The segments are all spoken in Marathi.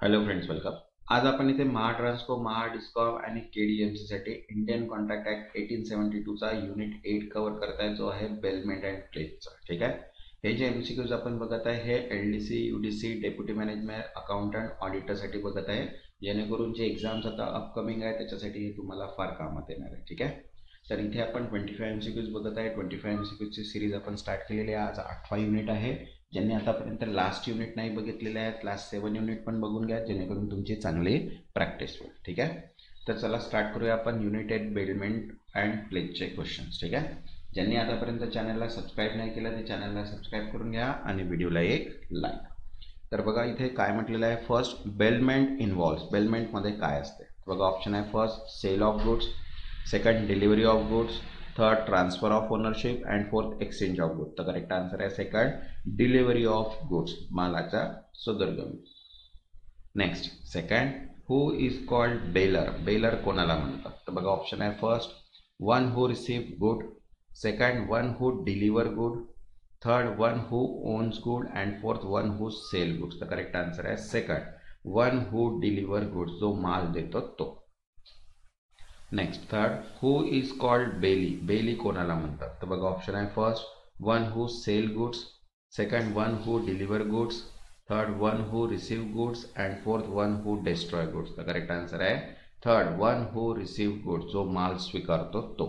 Hello friends, welcome. आज आपण इथे महाट्रान्सको, महाडिस्कॉम आणि केडीएमसी साठी इंडियन कॉन्ट्रॅक्ट ऍक्ट 1872 चा युनिट 8 कव्हर करताय, जो आहे बेलमेंट अँड प्लेजचा. ठीक आहे. हे जे एमसीक्यूज आपण बघत आहे हे LDC, UDC, deputy management, accountant, auditor साठी बघत आहे, जेणेकरून जे एक्झाम्स आता अपकमिंग आहे त्याच्यासाठी हे तुम्हाला फार कामात येणार आहे. ठीक आहे. तर इथे आपण 25 एमसीक्यूज बघत आहे. 25 एमसीक्यूजची सिरीज आपण स्टार्ट केलेली आहे. आज 8वा युनिट आहे. ज्यांनी आतापर्यंत लास्ट युनिट नाही बघितलेले आहेत, लास्ट 7 युनिट पण बघून घ्या, जेणेकरून तुमची चांगली प्रॅक्टिस होईल. ठीक आहे. तर चला स्टार्ट करूया आपण युनिट 8 बेलमेंट अँड प्लेजचे क्वेश्चन्स. ठीक आहे. ज्यांनी आतापर्यंत चॅनलला सबस्क्राईब नाही केलं ते चॅनलला सबस्क्राईब करून घ्या आणि व्हिडिओला एक लाईक. तर बघा इथे काय म्हटलेलं आहे. First, bailment involves. बेलमेंटमध्ये काय असते बघा. ऑप्शन आहे first sale of goods, second delivery of goods, third transfer of ownership and fourth exchange of goods. तर करेक्ट आन्सर आहे सेकंड, डिलिव्हरी ऑफ गुड्स, मालाचा सुदर्गमी. Next, second, who is called bailor. Bailor कोणाला म्हणतात. तर बघा ऑप्शन आहे first one who receive good, second one who deliver good, third one who owns good and fourth one who sell goods. तर करेक्ट आन्सर आहे second, one who deliver goods, जो माल देतो तो. Next, third, who is called bailee. Bailee कोणाला म्हणतात. तर बघा ऑप्शन आहे first one who sell goods, second one who deliver goods, third one who receive goods and fourth one who destroy goods. तर करेक्ट आन्सर आहे third, one who receive goods, जो माल स्वीकारतो तो.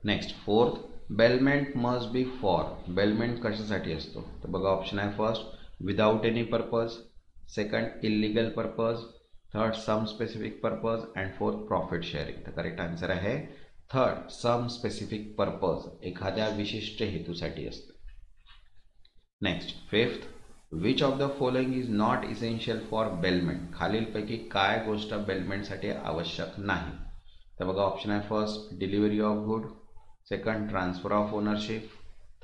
Next, fourth, bailment must be for. Bailment कशासाठी असतो. तर बघा ऑप्शन आहे first without any purpose, second illegal purpose, third some specific purpose and fourth profit sharing. तर करेक्ट आन्सर आहे थर्ड, सम स्पेसिफिक पर्पज, एखाद्या विशिष्ट हेतूसाठी असते. Next, fifth, which of the following is not essential for bailment. खालीलपैकी काय गोष्ट बेलमेंटसाठी आवश्यक नाही. तर बघा ऑप्शन आहे first delivery of good, second transfer of ownership,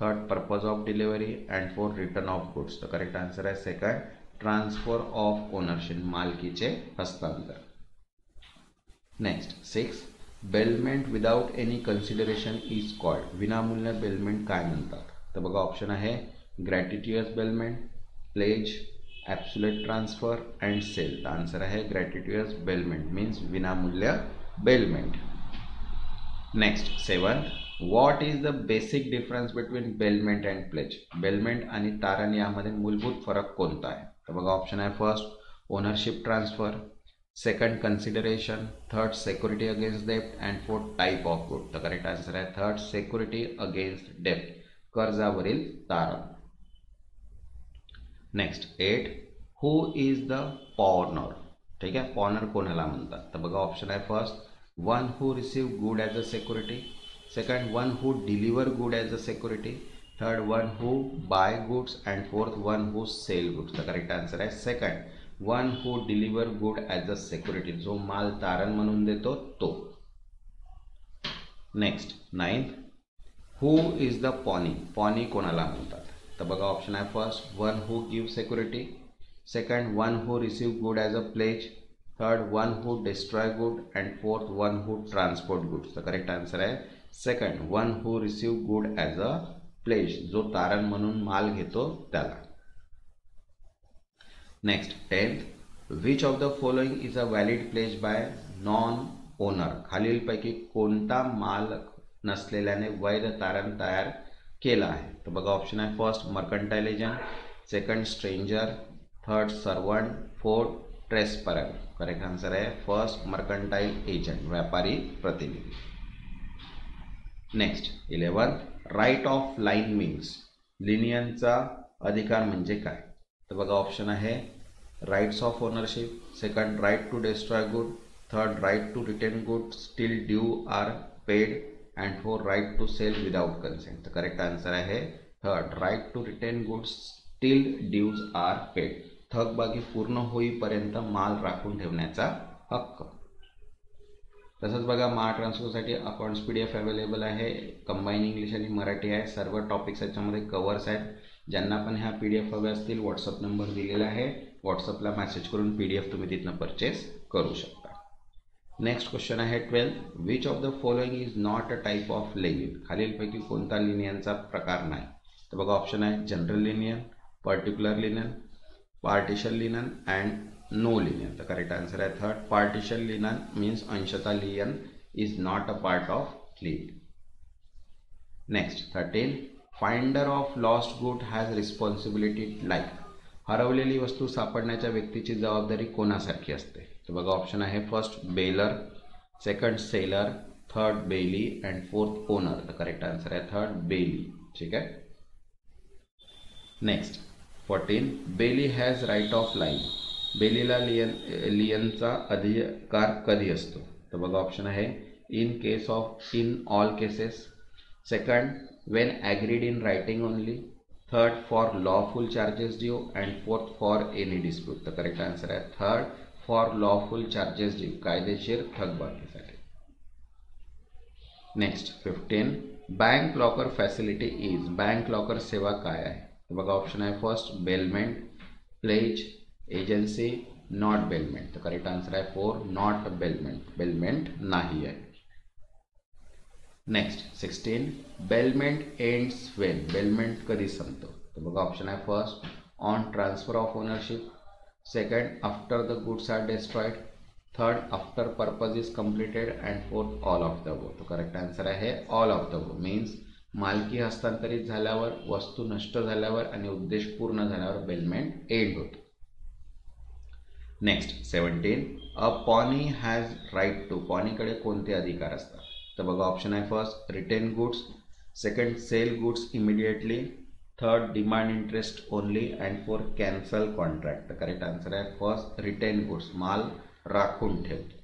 third purpose of delivery and fourth return of goods. तर करेक्ट आन्सर आहे सेकंड, ट्रान्सफर ऑफ ओनरशिप, मालकीचे हस्तांतर. Next, six, bailment without any consideration is called. विनामूल्य बेलमेंट काय म्हणतात. तर बघा ऑप्शन आहे gratuitous bailment, pledge, absolute transfer and sale. तर आन्सर आहे ग्रॅटिट्युअस बेलमेंट मीन्स विनामूल्य bailment. Next, seventh, what is the basic difference between bailment and pledge. Bailment आणि तारण यामध्ये मूलभूत फरक कोणता आहे. तर बघा ऑप्शन आहे first ownership transfer, second consideration, third security against डेप्ट and fourth type of good. तर करेक्ट आन्सर आहे थर्ड, सिक्युरिटी अगेन्स्ट डेप्ट, कर्जावरील तारण. Next, eight, who is the pawnor. ठीक आहे. पॉनर कोणाला म्हणतात. तर बघा ऑप्शन आहे first one who receive good as a security, second one who deliver good as a security, third one who buy goods and fourth one who sell goods. तर करेक्ट आन्सर आहे second, one who deliver good as a security, जो माल तारण म्हणून देतो तो. Next, ninth, who is the pawnee. Pawnee कोणाला म्हणतात. तर बघा ऑप्शन आहे first one who give security, second one who receive good as a pledge, third one who destroy good and fourth one who transport goods. तर करेक्ट आन्सर आहे second, one who receive good as a pledge, जो तारण म्हणून माल घेतो त्याला. Next, tenth, which of the following is a valid pledge by non owner. खालीलपैकी कोणता मालक नसलेल्याने वैध तारण तयार केला आहे. तर बघा ऑप्शन आहे first mercantile agent, second stranger, third servant, fourth trespasser. Correct answer आहे फर्स्ट मर्कंटाइल एजंट, व्यापारी प्रतिनिधी. Next, 11th, right of lien means. लिनियनचा अधिकार म्हणजे काय. तर बघा ऑप्शन आहे rights of ownership, second right to destroy good, third right to retain good still due are paid and fourth right to sell without consent. तर करेक्ट आन्सर आहे third, right to retain goods still dues R paid, थकबाकी पूर्ण होईपर्यंत माल राखून ठेवण्याचा हक्क. तसंच बघा महाट्रान्सकोसाठी अकाउंट्स PDF अवेलेबल आहे, कंबाईन इंग्लिश आणि मराठी आहे. सर्व टॉपिक्स याच्यामध्ये कवर्स आहेत. ज्यांना पण ह्या PDF हव्या असतील व्हॉट्सअप नंबर दिलेला आहे, व्हॉट्सअपला मेसेज करून PDF तुम्ही तिथनं परचेस करू शकता. नेक्स्ट क्वेश्चन आहे 12th, which of the following is not a type of lien. खालीलपैकी कोणता लिनियनचा प्रकार नाही. तर बघा ऑप्शन आहे general lien, particular lien, partial linen and no linen. The correct answer is third. Partial linen means अंशतः linen is not a part of linen. Next 13. Finder of lost good has responsibility like. हरवलेली वस्तू सापडण्याच्या व्यक्तीची जबाबदारी कोणासारखी असते? तर बघा ऑप्शन आहे first bailor, second seller, third bailee and fourth owner. The correct answer आहे थर्ड बेली. ठीक आहे. Next 14. Bailee has right of lien. बेलीला लियनचा अधिकार कधी असतो? तर बघा ऑप्शन आहे in all cases, second when agreed in writing only, third for lawful charges due, and fourth for any dispute. The correct answer आहे third for lawful charges due, कायदेशीर थकबाकीसाठी. Next 15. Bank locker facility is. Bank locker सेवा काय आहे? तर बघा ऑप्शन आहे first bailment, pledge, agency, not bailment. तर करेक्ट आन्सर आहे 4 नॉट बेलमेंट. बेलमेंट नाही आहे. Next 16. Bailment ends when. Bailment कधी संपतो? तर बघा ऑप्शन आहे first on transfer of ownership, second after the goods are destroyed, third after purpose is completed, and fourth all of the above. तो करेक्ट आन्सर आहे all of the above. Means मालकी हस्तांतरित झाल्यावर, वस्तू नष्ट झाल्यावर आणि उद्देश पूर्ण झाल्यावर बेलमेंट एंड होतो. Next 17. A pawnee has right to. पॉनीकडे कोणते अधिकार असतात? तर बघा ऑप्शन आहे first retain goods, second sell goods immediately, third demand interest only, and fourth cancel contract. तर करेक्ट आन्सर आहे फर्स्ट रिटेन गुड्स. माल राखून ठेवतो.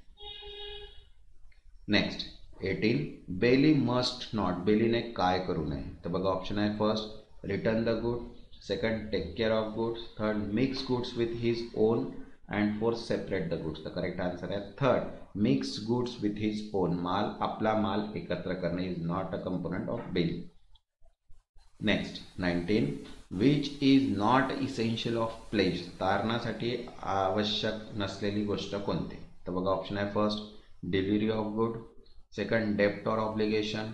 नेक्स्ट 18. Bailee must not. बेलीने काय करू नये? तर बघा ऑप्शन आहे first return the good, second take care of goods, third mix goods with his own, and fourth separate the goods. तर करेक्ट आन्सर आहे third mix goods with his own. माल आपला माल एकत्र करणे is not a component of bailee. Next 19. Which is not essential of pledge. तारणासाठी आवश्यक नसलेली गोष्ट कोणती? तर बघा ऑप्शन आहे first delivery of good, second डेप्ट or obligation,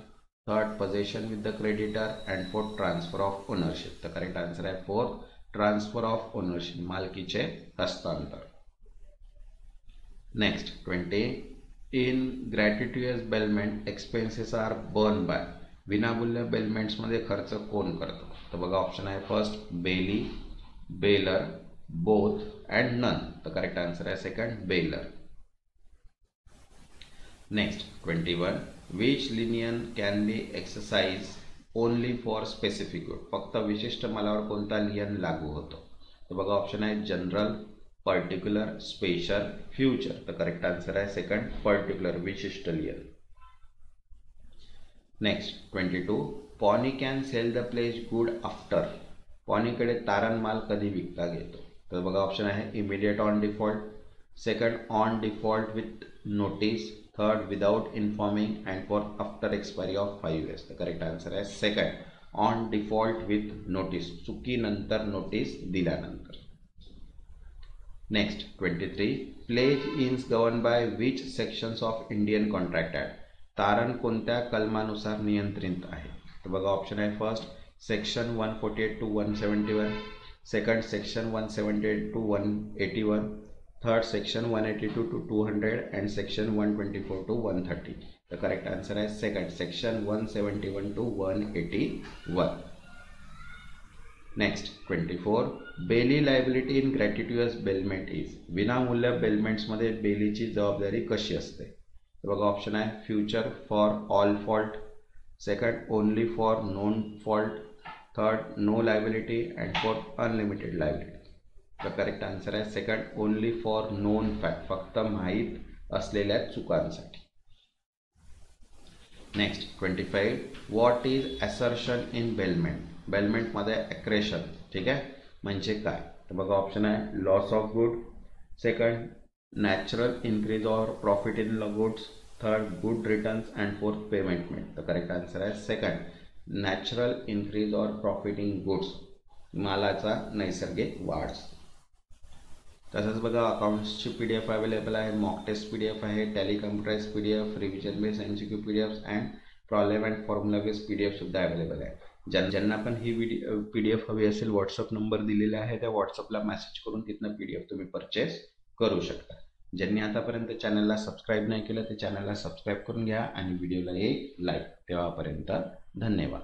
third possession with the creditor, and fourth transfer of ownership. तर करेक्ट आन्सर आहे फोर्थ ट्रान्सफर ऑफ ओनरशिप. मालकीचे हस्तांतर. Next 20. In gratuitous bailment expenses are borne by. विनामूल्य बेलमेंट्समध्ये खर्च कोण करतो? तर बघा ऑप्शन आहे first bailee, bailor, both, and none. तर करेक्ट आन्सर आहे second bailor. Next 21. Which lien can be exercise only for specific good. फक्त विशिष्ट मालावर कोणता लियन लागू होतो? तर बघा ऑप्शन आहे जनरल, पर्टिक्युलर, स्पेशल, फ्युचर. तर करेक्ट आन्सर आहे सेकंड पर्टिक्युलर, विशिष्ट lien. Next 22. Pawnee can sell the pledge good after. पॉनीकडे तारण माल कधी विकता घेतो? तर बघा ऑप्शन आहे immediate on default, second on default with notice, third without informing, and fourth after expiry of 5 years. तर करेक्ट आन्सर आहे second on default with notice. चुकीनंतर नोटीस दिल्यानंतर. Next 23. Pledge is govern by which sections of Indian contract act. तारण कोणत्या कलमानुसार नियंत्रित आहे? तर बघा ऑप्शन आहे first section 148 to 171, second section 178 to 181, third section 182 to 200, and section 124 to 130. तर करेक्ट आन्सर आहे second section 171 to 181. Next 24. Bailee liability in gratuitous bailment is. विनामूल्य बेलमेंट्समध्ये बेलीची जबाबदारी कशी असते? तर बघा ऑप्शन आहे future for all fault, second only for known fault, third no liability, and fourth unlimited liability. तर करेक्ट आन्सर आहे second only for known fact. फक्त माहीत असलेल्या चुकांसाठी. Next 25. What is assertion in bailment. बेलमेंटमध्ये ॲक्रेशन ठीक आहे म्हणजे काय? तर बघा ऑप्शन आहे loss of good, second natural increase or profit in goods, third good returns, and fourth payment made. तर करेक्ट आन्सर आहे second natural increase or profit in goods. मालाचा नैसर्गिक वाढ. तसंच बघा अकाउंट्सची PDF अवेलेबल आहे, मॉक टेस्ट PDF आहे, tally computerise PDF, revision based MCQ PDFs and problem and formula based PDF सुद्धा अवेलेबल आहे. ज्यांना पण ही PDF हवी असेल, व्हॉट्सअप नंबर दिलेला आहे, त्या व्हॉट्सअपला मेसेज करून तिथनं PDF तुम्ही परचेस करू शकता. ज्यांनी आतापर्यंत चॅनलला सबस्क्राईब नाही केलं ते चॅनलला सबस्क्राईब करून घ्या आणि व्हिडिओला एक लाईक. तेव्हापर्यंत धन्यवाद.